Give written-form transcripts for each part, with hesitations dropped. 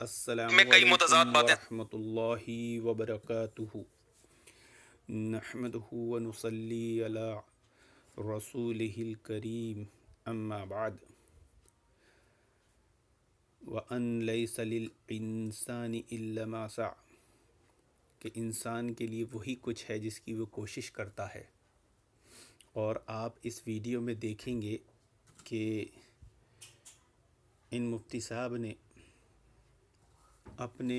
السلام میں کئی متضاد علیکم باتیں. ورحمۃ اللہ وبرکاتہ نحمدہ ونصلی علی رسولہ الکریم اما بعد وان لیس للانسان الا ما سعى کہ انسان کے لیے وہی کچھ ہے جس کی وہ کوشش کرتا ہے۔ اور آپ اس ویڈیو میں دیکھیں گے کہ ان مفتی صاحب نے اپنے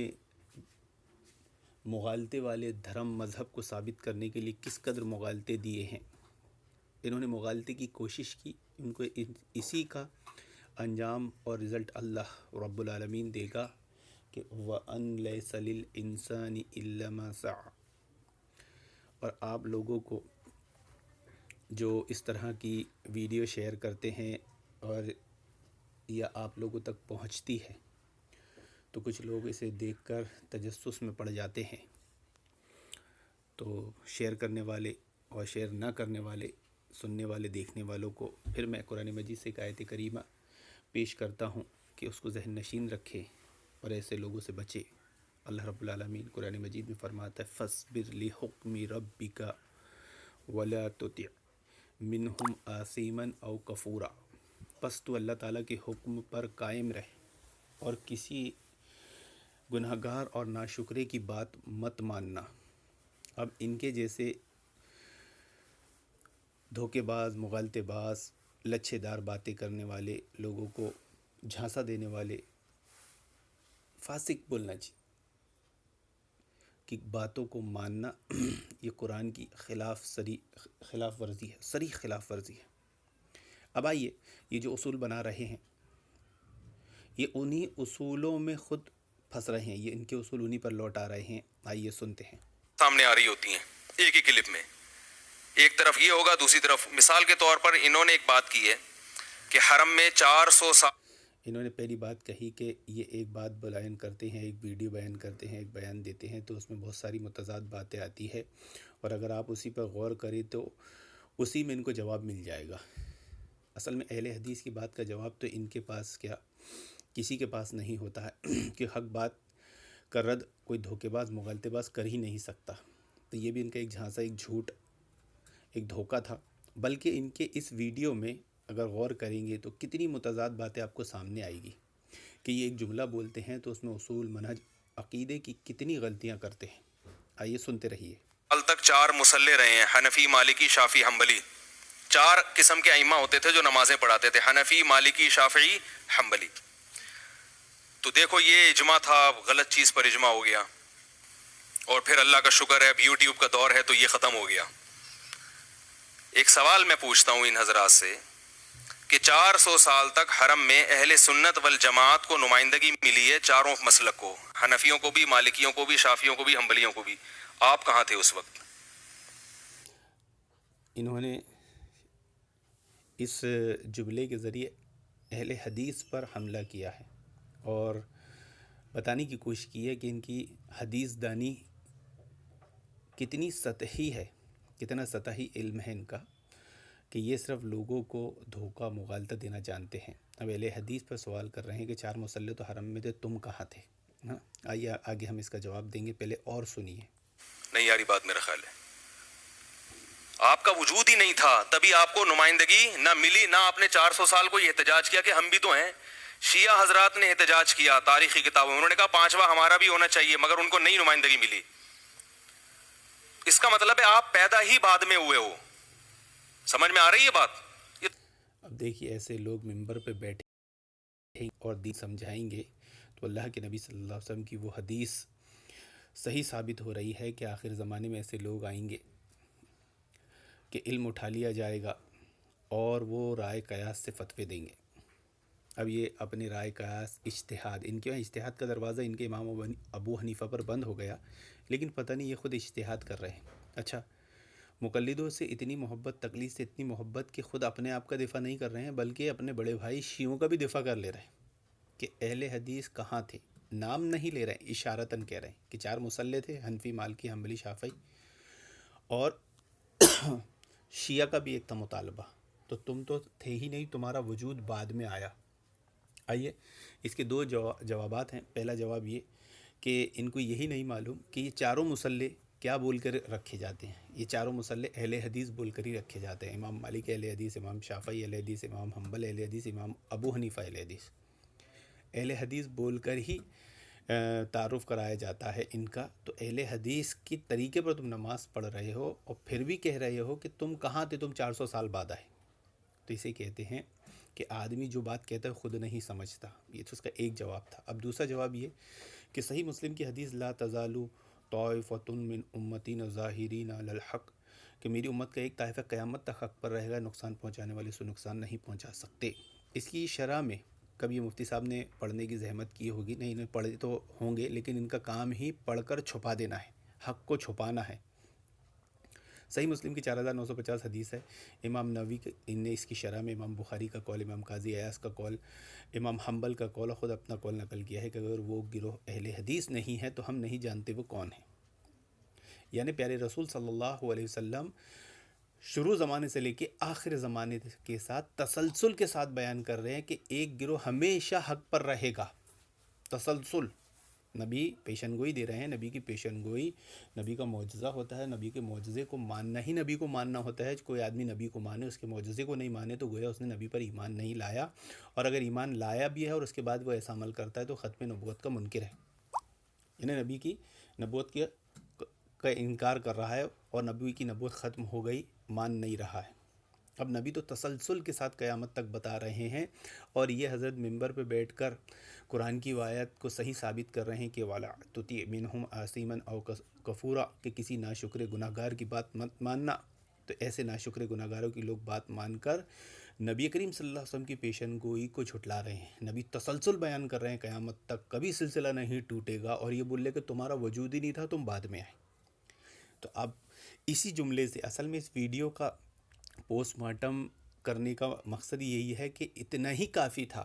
مغالطے والے دھرم مذہب کو ثابت کرنے کے لیے کس قدر مغالطے دیے ہیں۔ انہوں نے مغالطے کی کوشش کی، ان کو اسی کا انجام اور رزلٹ اللہ رب العالمین دے گا کہ وَأَن لَيْسَ لِلْإِنسَانِ إِلَّا مَا سَعَى۔ اور آپ لوگوں کو جو اس طرح کی ویڈیو شیئر کرتے ہیں اور یا آپ لوگوں تک پہنچتی ہے تو کچھ لوگ اسے دیکھ کر تجسس میں پڑ جاتے ہیں، تو شیئر کرنے والے اور شیئر نہ کرنے والے، سننے والے، دیکھنے والوں کو پھر میں قرآن مجید سے ایک آیت کریمہ پیش کرتا ہوں کہ اس کو ذہن نشین رکھے اور ایسے لوگوں سے بچے۔ اللہ رب العالمین قرآن مجید میں فرماتا ہے فَاصْبِرْ لِحُکْمِ رَبِّكَ وَلَا تُطِعْ مِنْهُمْ آثِیمًا أَوْ کَفُورًا۔ پس تو اللہ تعالیٰ کے حکم پر قائم رہ اور کسی گناہ گار اور ناشکرے کی بات مت ماننا۔ اب ان کے جیسے دھوکے باز، مغالطے باز، لچھے دار باتیں کرنے والے لوگوں کو جھانسا دینے والے فاسق بولنا چاہیے کہ باتوں کو ماننا یہ قرآن کی خلاف ورزی ہے، صریح خلاف ورزی ہے۔ اب آئیے، یہ جو اصول بنا رہے ہیں یہ انہی اصولوں میں خود پھنس رہے ہیں، یہ ان کے اصول انہی پر لوٹ آ رہے ہیں۔ آئیے سنتے ہیں۔ سامنے آ رہی ہوتی ہیں ایک ہی کلپ میں، ایک طرف یہ ہوگا، دوسری طرف مثال کے طور پر انہوں نے ایک بات کی ہے کہ حرم میں 400 سال. انہوں نے پہلی بات کہی کہ یہ ایک بات بیان کرتے ہیں، ایک ویڈیو بیان کرتے ہیں، ایک بیان دیتے ہیں تو اس میں بہت ساری متضاد باتیں آتی ہے، اور اگر آپ اسی پر غور کریں تو اسی میں ان کو جواب مل جائے گا۔ اصل میں اہل حدیث کی بات کا جواب تو ان کے پاس کیا کسی کے پاس نہیں ہوتا ہے کہ حق بات کا رد کوئی دھوکے باز، مغالطے باز کر ہی نہیں سکتا۔ تو یہ بھی ان کا ایک جھانسا، ایک جھوٹ، ایک دھوکہ تھا۔ بلکہ ان کے اس ویڈیو میں اگر غور کریں گے تو کتنی متضاد باتیں آپ کو سامنے آئے گی کہ یہ ایک جملہ بولتے ہیں تو اس میں اصول، منہج، عقیدے کی کتنی غلطیاں کرتے ہیں۔ آئیے سنتے رہیے۔ سال تک 4 مصلے رہے ہیں، حنفی، مالکی، شافعی، حنبلی۔ 4 قسم کے ائمہ ہوتے تھے جو نمازیں پڑھاتے تھے، حنفی، مالکی، شافعی، حنبلی۔ تو دیکھو یہ اجماع تھا، غلط چیز پر اجماع ہو گیا، اور پھر اللہ کا شکر ہے اب یوٹیوب کا دور ہے تو یہ ختم ہو گیا۔ ایک سوال میں پوچھتا ہوں ان حضرات سے کہ 400 سال تک حرم میں اہل سنت والجماعت کو نمائندگی ملی ہے، چاروں مسلک کو، حنفیوں کو بھی، مالکیوں کو بھی، شافیوں کو بھی، حنبلیوں کو بھی۔ آپ کہاں تھے اس وقت؟ انہوں نے اس جملے کے ذریعے اہل حدیث پر حملہ کیا ہے اور بتانے کی کوشش کی ہے کہ ان کی حدیث دانی کتنی سطحی ہے، کتنا سطحی علم ہے ان کا، کہ یہ صرف لوگوں کو دھوکہ، مغالطہ دینا جانتے ہیں۔ اب اہل حدیث پر سوال کر رہے ہیں کہ 4 مصلے تو حرم میں تھے، تم کہاں تھے؟ ہاں، آئیے آگے ہم اس کا جواب دیں گے، پہلے اور سنیے۔ نہیں یاری بات میرا خیال ہے آپ کا وجود ہی نہیں تھا، تبھی آپ کو نمائندگی نہ ملی، نہ آپ نے 400 سال کو یہ احتجاج کیا کہ ہم بھی تو ہیں۔ شیعہ حضرات نے احتجاج کیا تاریخی کتابوں میں، انہوں نے کہا 5واں ہمارا بھی ہونا چاہیے، مگر ان کو نئی نمائندگی ملی۔ اس کا مطلب ہے آپ پیدا ہی بعد میں ہوئے ہو۔ سمجھ میں آ رہی ہے بات؟ اب دیکھیے، ایسے لوگ منبر پہ بیٹھے اور دین سمجھائیں گے تو اللہ کے نبی صلی اللہ علیہ وسلم کی وہ حدیث صحیح ثابت ہو رہی ہے کہ آخر زمانے میں ایسے لوگ آئیں گے کہ علم اٹھا لیا جائے گا اور وہ رائے قیاس سے فتوے دیں گے۔ اب یہ اپنے رائے قیاس، اجتہاد، ان کے اجتہاد کا دروازہ ان کے امام ابو حنیفہ پر بند ہو گیا، لیکن پتہ نہیں یہ خود اجتہاد کر رہے ہیں۔ اچھا، مقلدوں سے اتنی محبت، تقلید سے اتنی محبت کہ خود اپنے آپ کا دفاع نہیں کر رہے ہیں بلکہ اپنے بڑے بھائی شیعوں کا بھی دفاع کر لے رہے ہیں کہ اہل حدیث کہاں تھے۔ نام نہیں لے رہے ہیں، اشارتاً کہہ رہے ہیں کہ 4 مصلے تھے، حنفی، مالکی، حنبلی، شافعی، اور شیعہ کا بھی ایک تھا مطالبہ، تو تم تو تھے ہی نہیں، تمہارا وجود بعد میں آیا۔ آئیے اس کے دو جوابات ہیں۔ پہلا جواب یہ کہ ان کو یہی نہیں معلوم کہ یہ چاروں مصلے کیا بول کر رکھے جاتے ہیں۔ یہ چاروں مصلے اہل حدیث بول کر ہی رکھے جاتے ہیں۔ امام مالک اہل حدیث، امام شافعی اہل حدیث، امام حنبل اہل حدیث، امام ابو حنیفہ اہل حدیث۔ اہل حدیث بول کر ہی تعارف کرایا جاتا ہے ان کا۔ تو اہل حدیث کی طریقے پر تم نماز پڑھ رہے ہو اور پھر بھی کہہ رہے ہو کہ تم کہاں تھے، تم 400 سال بعد آئے، تو اسے کہتے ہیں کہ آدمی جو بات کہتا ہے خود نہیں سمجھتا۔ یہ تو اس کا ایک جواب تھا۔ اب دوسرا جواب یہ کہ صحیح مسلم کی حدیث لا تزال طائفۃ من امتی ظاہرین علی الحق، کہ میری امت کا ایک طائفہ قیامت تک حق پر رہے گا، نقصان پہنچانے والے سے نقصان نہیں پہنچا سکتے۔ اس کی شرح میں کبھی مفتی صاحب نے پڑھنے کی زحمت کی ہوگی، نہیں انہیں پڑھے تو ہوں گے، لیکن ان کا کام ہی پڑھ کر چھپا دینا ہے، حق کو چھپانا ہے۔ صحیح مسلم کی 4950 حدیث ہے۔ امام نووی نے اس کی شرح میں امام بخاری کا قول، امام قاضی ایاز کا قول، امام حنبل کا قول، خود اپنا قول نقل کیا ہے کہ اگر وہ گروہ اہل حدیث نہیں ہے تو ہم نہیں جانتے وہ کون ہیں۔ یعنی پیارے رسول صلی اللہ علیہ وسلم شروع زمانے سے لے کے آخر زمانے کے ساتھ تسلسل کے ساتھ بیان کر رہے ہیں کہ ایک گروہ ہمیشہ حق پر رہے گا۔ تسلسل، نبی پیشن گوئی دے رہے ہیں۔ نبی کی پیشن گوئی نبی کا معجزہ ہوتا ہے، نبی کے معجزے کو ماننا ہی نبی کو ماننا ہوتا ہے۔ کوئی آدمی نبی کو مانے، اس کے معجزے کو نہیں مانے تو گویا اس نے نبی پر ایمان نہیں لایا، اور اگر ایمان لایا بھی ہے اور اس کے بعد وہ ایسا عمل کرتا ہے تو ختم نبوت کا منکر ہے، یعنی نبی کی نبوت کا انکار کر رہا ہے اور نبی کی نبوت ختم ہو گئی، مان نہیں رہا ہے۔ اب نبی تو تسلسل کے ساتھ قیامت تک بتا رہے ہیں، اور یہ حضرت منبر پہ بیٹھ کر قرآن کی آیت کو صحیح ثابت کر رہے ہیں کہ وَلَا تُطِعْ مِنْهُمْ آثِمًا أَوْ كَفُورًا، کہ کسی ناشکر گناہ گار کی بات مت ماننا۔ تو ایسے ناشکر گناہ گاروں کی لوگ بات مان کر نبی کریم صلی اللہ علیہ وسلم کی پیشن گوئی کو جھٹلا رہے ہیں۔ نبی تسلسل بیان کر رہے ہیں قیامت تک کبھی سلسلہ نہیں ٹوٹے گا، اور یہ بولے کہ تمہارا وجود ہی نہیں تھا، تم بعد میں آئے۔ تو اب اسی جملے سے اصل میں اس ویڈیو کا پوسٹ مارٹم کرنے کا مقصد یہی ہے کہ اتنا ہی کافی تھا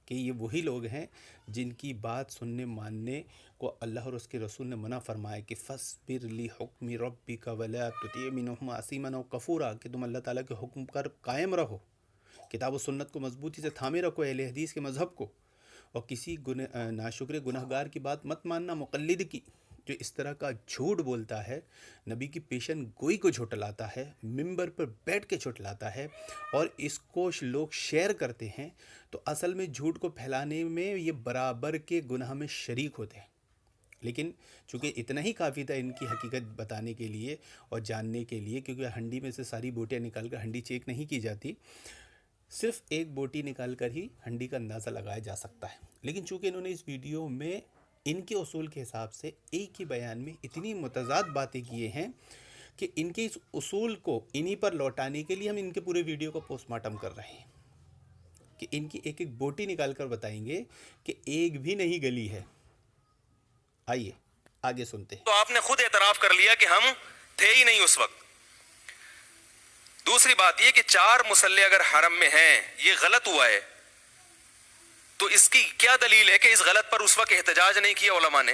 کہ یہ وہی لوگ ہیں جن کی بات سننے ماننے کو اللہ اور اس کے رسول نے منع فرمایا کہ فَاصْبِرْ لِحُکْمِ رَبِّكَ وَلَا تُطِعْ مِنْهُمْ آثِمًا أَوْ كَفُورًا، کہ تم اللہ تعالیٰ کے حکم پر قائم رہو، کتاب و سنت کو مضبوطی سے تھامے رکھو، اہل حدیث کے مذہب کو، اور کسی ناشکر گناہ گار کی بات مت ماننا، مقلد کی، جو اس طرح کا جھوٹ بولتا ہے، نبی کی پیشن گوئی کو جھٹلاتا ہے، ممبر پر بیٹھ کے جھٹلاتا ہے، اور اس کو لوگ شیئر کرتے ہیں، تو اصل میں جھوٹ کو پھیلانے میں یہ برابر کے گناہ میں شریک ہوتے ہیں۔ لیکن چونکہ اتنا ہی کافی تھا ان کی حقیقت بتانے کے لیے اور جاننے کے لیے، کیونکہ ہنڈی میں سے ساری بوٹیاں نکال کر ہنڈی چیک نہیں کی جاتی، صرف ایک بوٹی نکال کر ہی ہنڈی کا اندازہ لگایا جا سکتا ہے۔ لیکن چونکہ انہوں نے اس ویڈیو میں ان کے اصول کے حساب سے ایک ہی بیان میں اتنی متضاد باتیں کیے ہیں کہ ان کے اس اصول کو انہی پر لوٹانے کے لیے ہم ان کے پورے ویڈیو کو پوسٹ مارٹم کر رہے ہیں، کہ ان کی ایک ایک بوٹی نکال کر بتائیں گے کہ ایک بھی نہیں گلی ہے۔ آئیے آگے سنتے ہیں۔ تو آپ نے خود اعتراف کر لیا کہ ہم تھے ہی نہیں اس وقت۔ دوسری بات یہ کہ 4 مصلے اگر حرم میں ہیں، یہ غلط ہوا ہے، تو اس کی کیا دلیل ہے کہ اس غلط پر اس وقت احتجاج نہیں کیا علماء نے؟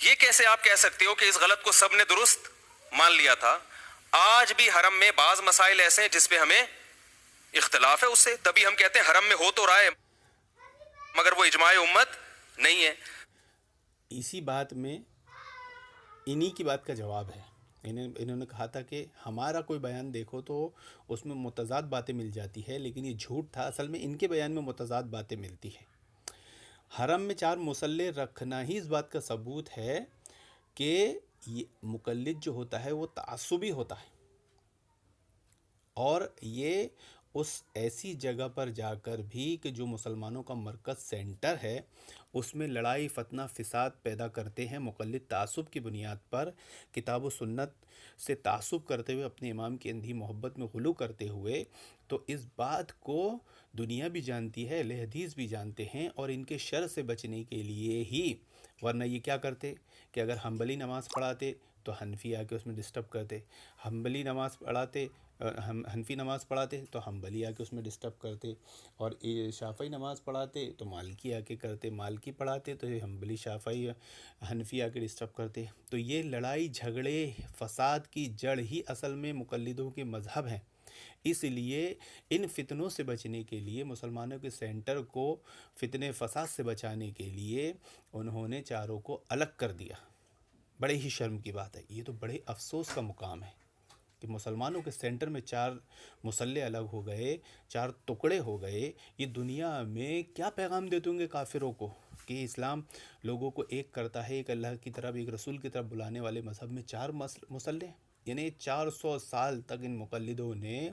یہ کیسے آپ کہہ سکتے ہو کہ اس غلط کو سب نے درست مان لیا تھا؟ آج بھی حرم میں بعض مسائل ایسے ہیں جس پہ ہمیں اختلاف ہے، اس سے تبھی ہم کہتے ہیں حرم میں ہو تو رہا ہے مگر وہ اجماع امت نہیں ہے۔ اسی بات میں انہی کی بات کا جواب ہے۔ انہوں نے کہا تھا کہ ہمارا کوئی بیان دیکھو تو اس میں متضاد باتیں مل جاتی ہے، لیکن یہ جھوٹ تھا، اصل میں ان کے بیان میں متضاد باتیں ملتی ہیں۔ حرم میں 4 مصلے رکھنا ہی اس بات کا ثبوت ہے کہ یہ مقلد جو ہوتا ہے وہ تعصبی ہوتا ہے، اور یہ اس ایسی جگہ پر جا کر بھی کہ جو مسلمانوں کا مرکز سینٹر ہے، اس میں لڑائی فتنہ فساد پیدا کرتے ہیں، مقلد تعصب کی بنیاد پر کتاب و سنت سے تعصب کرتے ہوئے، اپنے امام کی اندھی محبت میں غلو کرتے ہوئے۔ تو اس بات کو دنیا بھی جانتی ہے، اہل حدیث بھی جانتے ہیں، اور ان کے شر سے بچنے کے لیے ہی، ورنہ یہ کیا کرتے کہ اگر حنبلی نماز پڑھاتے تو حنفی آ کے اس میں ڈسٹرب کرتے، حنفی نماز پڑھاتے تو حنبلی آ کے اس میں ڈسٹرب کرتے، اور شافعی نماز پڑھاتے تو مالکی آ کے کرتے، مالکی پڑھاتے تو حنبلی شافعی حنفی آ کے ڈسٹرب کرتے۔ تو یہ لڑائی جھگڑے فساد کی جڑ ہی اصل میں مقلدوں کے مذہب ہیں۔ اس لیے ان فتنوں سے بچنے کے لیے، مسلمانوں کے سینٹر کو فتنے فساد سے بچانے کے لیے انہوں نے چاروں کو الگ کر دیا۔ بڑے ہی شرم کی بات ہے، یہ تو بڑے افسوس کا مقام ہے کہ مسلمانوں کے سینٹر میں 4 مسلح الگ ہو گئے، 4 ٹکڑے ہو گئے۔ یہ دنیا میں کیا پیغام دیتے ہوں گے کافروں کو کہ اسلام لوگوں کو ایک کرتا ہے، ایک اللہ کی طرف، ایک رسول کی طرف بلانے والے مذہب میں 4 مسلح، یعنی 400 سال تک ان مقلدوں نے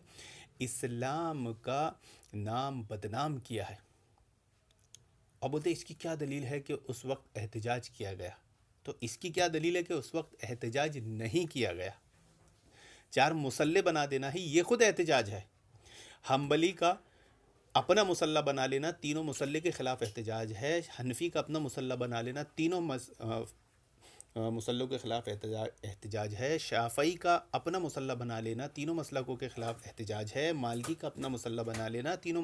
اسلام کا نام بدنام کیا ہے۔ اب بولتے اس کی کیا دلیل ہے کہ اس وقت احتجاج کیا گیا؟ تو اس کی کیا دلیل ہے کہ اس وقت احتجاج نہیں کیا گیا؟ 4 مسلح بنا دینا ہی یہ خود احتجاج ہے۔ حنبلی کا اپنا مسلح بنا لینا تینوں مسلح کے خلاف احتجاج ہے، حنفی کا اپنا مسلح بنا لینا تینوں مسلحوں کے خلاف احتجاج ہے، شافعی کا اپنا مسلح بنا لینا تینوں مسلکوں کے خلاف احتجاج ہے، مالکی کا اپنا مسلح بنا لینا تینوں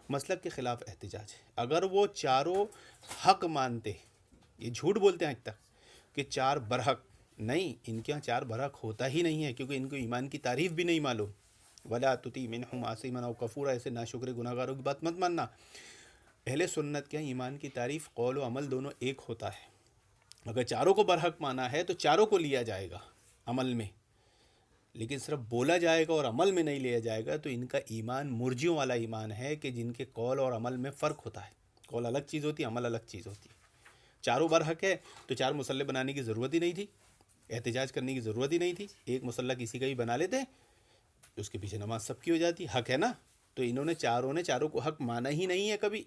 مسلک کے خلاف احتجاج ہے۔ اگر وہ چاروں حق مانتے، یہ جھوٹ بولتے ہیں آج تک کہ 4 برحق، نہیں، ان کے یہاں 4 برحق ہوتا ہی نہیں ہے، کیونکہ ان کو ایمان کی تعریف بھی نہیں معلوم۔ وَلَا تُطِعْ مِنْهُمْ عَاصِمًا أَوْ كَفُورًا، ایسے ناشکر گناہگاروں کی بات مت ماننا۔ اہل سنت کے ایمان کی تعریف قول و عمل دونوں ایک ہوتا ہے۔ اگر چاروں کو برحق مانا ہے تو چاروں کو لیا جائے گا عمل میں، لیکن صرف بولا جائے گا اور عمل میں نہیں لیا جائے گا تو ان کا ایمان مرجیوں والا ایمان ہے کہ جن کے قول اور عمل میں فرق ہوتا ہے۔ قول الگ چیز ہوتی ہے، عمل الگ چیز ہوتی ہے۔ چاروں برحق ہے تو 4 مسلح بنانے کی ضرورت ہی نہیں تھی، احتجاج کرنے کی ضرورت ہی نہیں تھی۔ ایک مسلح کسی کا بھی بنا لیتے، اس کے پیچھے نماز سب کی ہو جاتی، حق ہے نا۔ تو انہوں نے چاروں کو حق مانا ہی نہیں ہے کبھی۔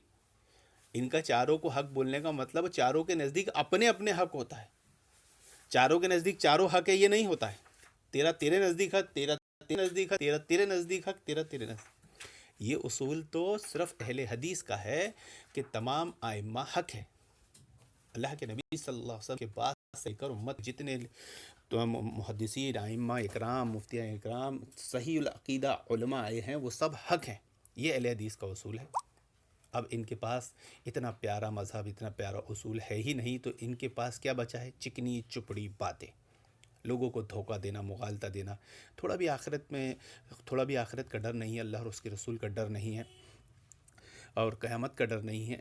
ان کا چاروں کو حق بولنے کا مطلب چاروں کے نزدیک اپنے اپنے حق ہوتا ہے۔ چاروں کے نزدیک چاروں حق ہے یہ نہیں ہوتا ہے۔ تیرا تیرے نزدیک حق، تیرا تیرے نزدیک حق، تیرا تیرے نزدیک حق، تیرا تیرے نزدیک۔ یہ اصول تو صرف اہل حدیث کا ہے کہ تمام ائمہ حق ہے۔ اللہ کے نبی صلی اللہ علیہ وسلم کے بعد سے کر امت جتنے محدثین، ائمہ اکرام، مفتیان اکرام، صحیح العقیدہ علماء آئے ہیں وہ سب حق ہیں۔ یہ اہل حدیث کا اصول ہے۔ اب ان کے پاس اتنا پیارا مذہب، اتنا پیارا اصول ہے ہی نہیں، تو ان کے پاس کیا بچا ہے؟ چکنی چپڑی باتیں، لوگوں کو دھوکہ دینا، مغالطہ دینا۔ تھوڑا بھی آخرت کا ڈر نہیں ہے، اللہ اور اس کے رسول کا ڈر نہیں ہے، اور قیامت کا ڈر نہیں ہے،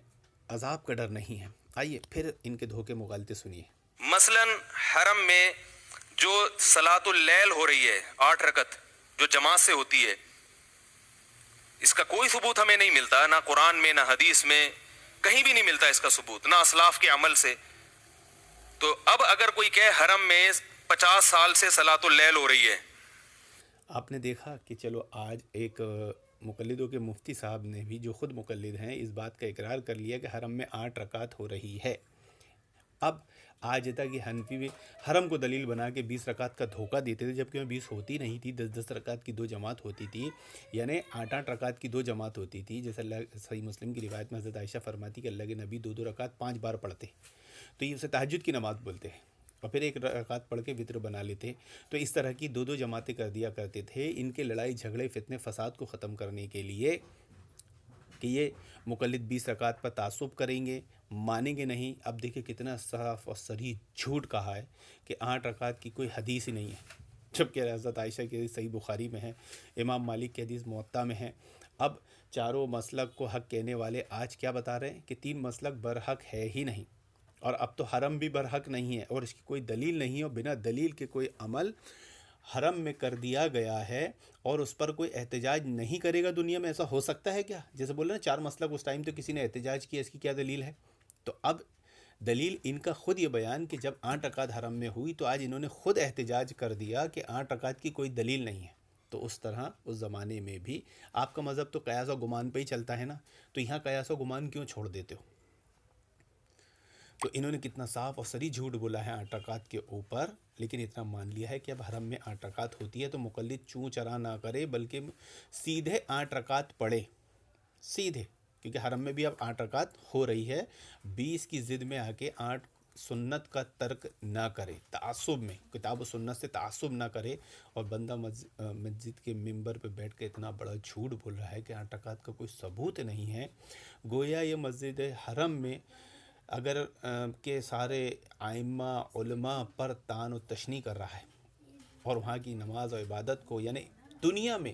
عذاب کا ڈر نہیں ہے۔ آئیے پھر ان کے دھوکے مغالطے سنیے۔ مثلاً حرم میں جو صلاۃ اللیل ہو رہی ہے 8 رکعت جو جماعت سے ہوتی ہے، اس کا کوئی ثبوت ہمیں نہیں ملتا، نہ قرآن میں، نہ حدیث میں، کہیں بھی نہیں ملتا اس کا ثبوت، نہ اسلاف کے عمل سے۔ تو اب اگر کوئی کہے حرم میں 50 سال سے صلاۃ اللیل ہو رہی ہے۔ آپ نے دیکھا کہ چلو آج ایک مقلدوں کے مفتی صاحب نے بھی، جو خود مقلد ہیں، اس بات کا اقرار کر لیا کہ حرم میں 8 رکعت ہو رہی ہے۔ اب آج تک یہ حنفی بھی حرم کو دلیل بنا کے 20 رکعت کا دھوکہ دیتے تھے، جبکہ وہ 20 ہوتی نہیں تھی، 10 رکعت کی 2 جماعت ہوتی تھی، یعنی 8 رکعت کی 2 جماعت ہوتی تھی۔ جیسے اللہ صحیح مسلم کی روایت میں حضرت عائشہ فرماتی کہ اللہ کے نبی 2 رکعت 5 بار پڑھتے، تو یہ اسے تہجد کی نماز بولتے ہیں، اور پھر 1 رکعت پڑھ کے وطر بنا لیتے۔ تو اس طرح کی 2 جماعتیں کر دیا کرتے تھے، ان کے لڑائی جھگڑے فتنے فساد کو ختم کرنے کے لیے، کہ یہ مقلد 20 رکعت پر تعصب کریں گے، مانیں گے نہیں۔ اب دیکھیں کتنا صاف اور صریح جھوٹ کہا ہے کہ 8 رکعت کی کوئی حدیث ہی نہیں ہے، جبکہ حضرت عائشہ کی حدیث صحیح بخاری میں ہے، امام مالک کی حدیث موطا میں ہے۔ اب چاروں مسلک کو حق کہنے والے آج کیا بتا رہے ہیں کہ 3 مسلک برحق ہے ہی نہیں، اور اب تو حرم بھی برحق نہیں ہے، اور اس کی کوئی دلیل نہیں ہے، اور بنا دلیل کے کوئی عمل حرم میں کر دیا گیا ہے اور اس پر کوئی احتجاج نہیں کرے گا دنیا میں۔ ایسا ہو سکتا ہے کیا؟ جیسے بول رہے ہیں 4 مسلک، اس ٹائم تو کسی نے احتجاج کیا، اس کی کیا دلیل ہے؟ تو اب دلیل ان کا خود یہ بیان کہ جب 8 رکعت حرم میں ہوئی تو آج انہوں نے خود احتجاج کر دیا کہ 8 رکعت کی کوئی دلیل نہیں ہے۔ تو اس طرح اس زمانے میں بھی آپ کا مذہب تو قیاس و گمان پہ ہی چلتا ہے نا، تو یہاں قیاس و گمان کیوں چھوڑ دیتے ہو؟ تو انہوں نے کتنا صاف اور صریح جھوٹ بولا ہے 8 رکعت کے اوپر، لیکن اتنا مان لیا ہے کہ اب حرم میں 8 رکعت ہوتی ہے تو مقلد چوں چرا نہ کرے، بلکہ سیدھے 8 رکعت پڑھے، سیدھے، کیونکہ حرم میں بھی اب 8 رکعت ہو رہی ہے۔ 20 کی ضد میں آ کے 8 سنت کا ترک نہ کرے، تعصب میں، کتاب و سنت سے تعصب نہ کرے، اور بندہ مسجد کے ممبر پہ بیٹھ کے اتنا بڑا جھوٹ بول رہا ہے کہ 8 رکعت کا کوئی ثبوت نہیں ہے، گویا یہ مسجد حرم میں اگر کہ سارے ائمہ علماء پر طعن و تشنیع کر رہا ہے، اور وہاں کی نماز و عبادت کو، یعنی دنیا میں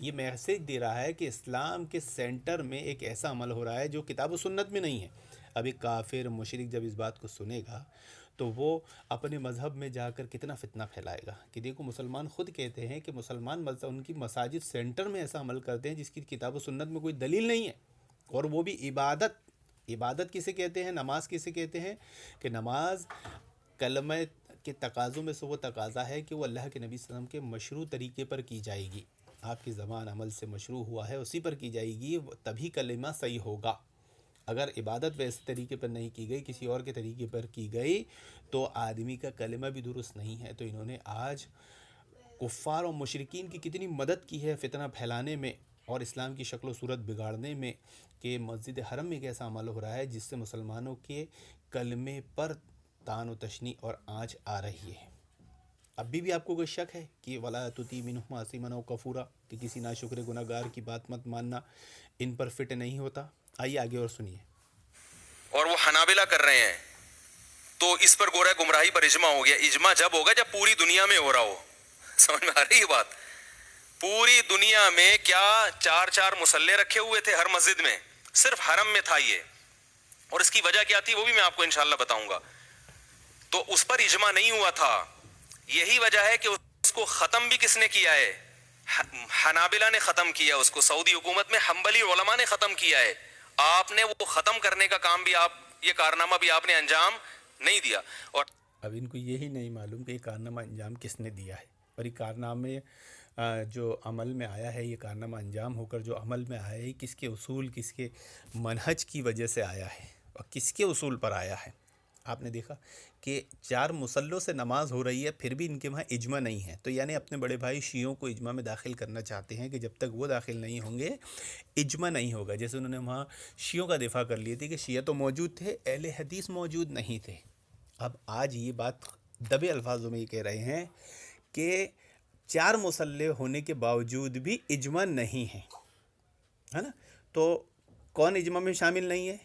یہ میسیج دے رہا ہے کہ اسلام کے سینٹر میں ایک ایسا عمل ہو رہا ہے جو کتاب و سنت میں نہیں ہے. اب ایک کافر مشرک جب اس بات کو سنے گا تو وہ اپنے مذہب میں جا کر کتنا فتنہ پھیلائے گا کہ دیکھو مسلمان خود کہتے ہیں کہ مسلمان ان کی مساجد سینٹر میں ایسا عمل کرتے ہیں جس کی کتاب و سنت میں کوئی دلیل نہیں ہے، اور وہ بھی عبادت کسے کہتے ہیں، نماز کسے کہتے ہیں کہ نماز کلمہ کے تقاضوں میں سے وہ تقاضا ہے کہ وہ اللہ کے نبی صلی اللہ علیہ وسلم کے مشروع طریقے پر کی جائے گی. آپ کی زبان عمل سے مشروع ہوا ہے اسی پر کی جائے گی، تبھی کلمہ صحیح ہوگا. اگر عبادت ویسے طریقے پر نہیں کی گئی، کسی اور کے طریقے پر کی گئی، تو آدمی کا کلمہ بھی درست نہیں ہے. تو انہوں نے آج کفار اور مشرکین کی کتنی مدد کی ہے فتنہ پھیلانے میں اور اسلام کی شکل و صورت بگاڑنے میں، کہ مسجد حرم میں ایک ایسا عمل ہو رہا ہے جس سے مسلمانوں کے کلمے پر طعن و تشنیع اور آنچ آ رہی ہے. ابھی بھی آپ کو کوئی شک ہے کہ ولا تطیع منہم عاصما او کفورا، کہ کسی ناشکر گناہ گار کی بات مت ماننا، ان پر فٹ نہیں ہوتا؟ آئیے آگے اور سنیے. اور وہ حنابلہ کر رہے ہیں، تو اس پر گورا گمراہی پر اجماع ہو گیا. اجماع جب ہوگا جب پوری دنیا میں ہو رہا ہو. سمجھ میں آ رہی ہے بات؟ پوری دنیا میں کیا 4 مصلے رکھے ہوئے تھے ہر مسجد میں؟ صرف حرم میں تھا یہ. اور اس کی وجہ کیا تھی وہ بھی میں آپ کو انشاءاللہ بتاؤں گا. تو اس پر اجماع نہیں ہوا تھا. یہی وجہ ہے کہ اس کو ختم بھی کس نے کیا ہے؟ حنابلہ نے ختم کیا اس کو. سعودی حکومت میں حنبلی علماء نے ختم کیا ہے. آپ نے وہ ختم کرنے کا کام بھی یہ کارنامہ بھی آپ نے انجام نہیں دیا. اور اب ان کو یہی نہیں معلوم کہ یہ کارنامہ انجام کس نے دیا ہے، اور یہ کارنامے جو عمل میں آیا ہے، یہ کارنامہ انجام ہو کر جو عمل میں آیا ہے، کس کے اصول، کس کے منہج کی وجہ سے آیا ہے اور کس کے اصول پر آیا ہے. آپ نے دیکھا کہ 4 مصلوں سے نماز ہو رہی ہے، پھر بھی ان کے وہاں اجماع نہیں ہے. تو یعنی اپنے بڑے بھائی شیعوں کو اجماع میں داخل کرنا چاہتے ہیں کہ جب تک وہ داخل نہیں ہوں گے اجماع نہیں ہوگا. جیسے انہوں نے وہاں شیعوں کا دفاع کر لیے تھے کہ شیعہ تو موجود تھے، اہل حدیث موجود نہیں تھے. اب آج یہ بات دبے الفاظوں میں یہ کہہ رہے ہیں کہ 4 مصلے ہونے کے باوجود بھی اجماع نہیں ہے نا. تو کون اجماع میں شامل نہیں ہے؟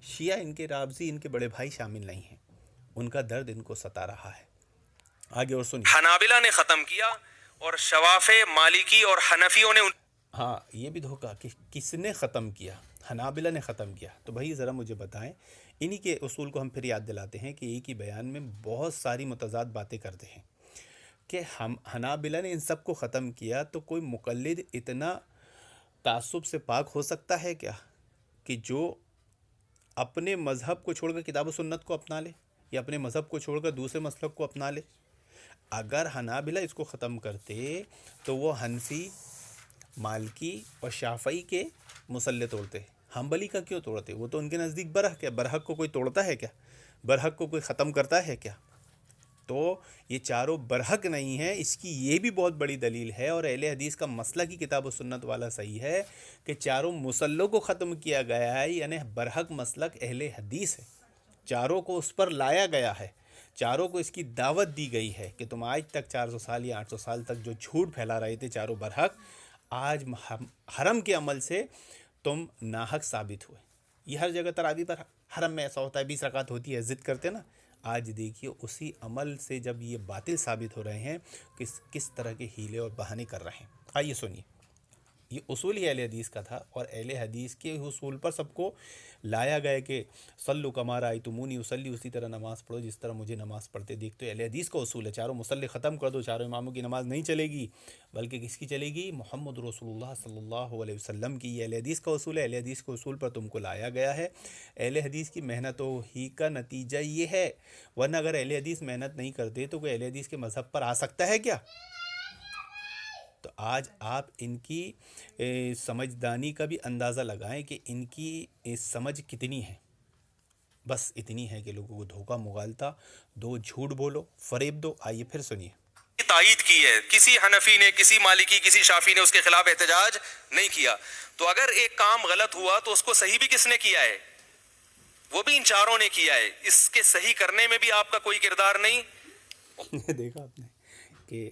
شیعہ، ان کے رافضی، ان کے بڑے بھائی شامل نہیں ہیں. ان کا درد ان کو ستا رہا ہے. آگے اور سنیے. حنابلہ نے ختم کیا اور شوافع، مالکی اور حنفیوں نے ہاں، یہ بھی دھوکہ کہ کس نے ختم کیا؟ حنابلہ نے ختم کیا. تو بھائی ذرا مجھے بتائیں، انہی کے اصول کو ہم پھر یاد دلاتے ہیں کہ ایک ہی بیان میں بہت ساری متضاد باتیں کرتے ہیں کہ ہم حنابلہ نے ان سب کو ختم کیا. تو کوئی مقلد اتنا تعصب سے پاک ہو سکتا ہے کیا کہ جو اپنے مذہب کو چھوڑ کر کتاب و سنت کو اپنا لے، یا اپنے مذہب کو چھوڑ کر دوسرے مسلک کو اپنا لے؟ اگر حنابلہ اس کو ختم کرتے تو وہ حنفی، مالکی اور شافعی کے مصلے توڑتے. حنبلی کا کیوں توڑتے؟ وہ تو ان کے نزدیک برحق ہے. برحق کو کوئی توڑتا ہے کیا؟ برحق کو کوئی ختم کرتا ہے کیا؟ تو یہ چاروں برحق نہیں ہے. اس کی یہ بھی بہت بڑی دلیل ہے، اور اہل حدیث کا مسئلہ کی کتاب و سنت والا صحیح ہے کہ چاروں مصلوں کو ختم کیا گیا ہے، یعنی برحق مسلک اہل حدیث ہے. چاروں کو اس پر لایا گیا ہے، چاروں کو اس کی دعوت دی گئی ہے کہ تم آج تک 400 سال یا 800 سال تک جو جھوٹ پھیلا رہے تھے چاروں برحق، آج حرم کے عمل سے تم ناحق ثابت ہوئے. یہ ہر جگہ تراویح پر حرم میں ایسا ہوتا ہے، 20 رکعت ہوتی ہے، ضد کرتے نا. آج دیکھیے اسی عمل سے جب یہ باطل ثابت ہو رہے ہیں، کس طرح کے ہیلے اور بہانے کر رہے ہیں. آئیے سنیے. یہ اصول ہی اہل حدیث کا تھا، اور اہل حدیث کے اصول پر سب کو لایا گیا کہ صلو کما رأیتمونی اصلی، اسی طرح نماز پڑھو جس طرح مجھے نماز پڑھتے دیکھتے ہو. اہل حدیث کا اصول ہے. چاروں مصلی ختم کر دو، چاروں اماموں کی نماز نہیں چلے گی، بلکہ کس کی چلے گی؟ محمد رسول اللہ صلی اللہ علیہ وسلم کی. یہ اہل حدیث کا اصول ہے. اہل حدیث کے اصول پر تم کو لایا گیا ہے. اہل حدیث کی محنتوں ہی کا نتیجہ یہ ہے، ورنہ اگر اہل حدیث محنت نہیں کرتے تو کوئی اہل حدیث کے مذہب پر آ سکتا ہے کیا؟ تو آج آپ ان کی سمجھدانی کا بھی اندازہ لگائیں کہ ان کی سمجھ کتنی ہے. بس اتنی ہے کہ لوگوں کو دھوکہ مغالطہ دو، جھوٹ بولو، فریب دو. آئیے پھر سنیے. تائید کی ہے. کسی حنفی نے، کسی مالکی، کسی شافعی نے اس کے خلاف احتجاج نہیں کیا. تو اگر ایک کام غلط ہوا تو اس کو صحیح بھی کس نے کیا ہے؟ وہ بھی ان چاروں نے کیا ہے. اس کے صحیح کرنے میں بھی آپ کا کوئی کردار نہیں. دیکھا آپ نے کہ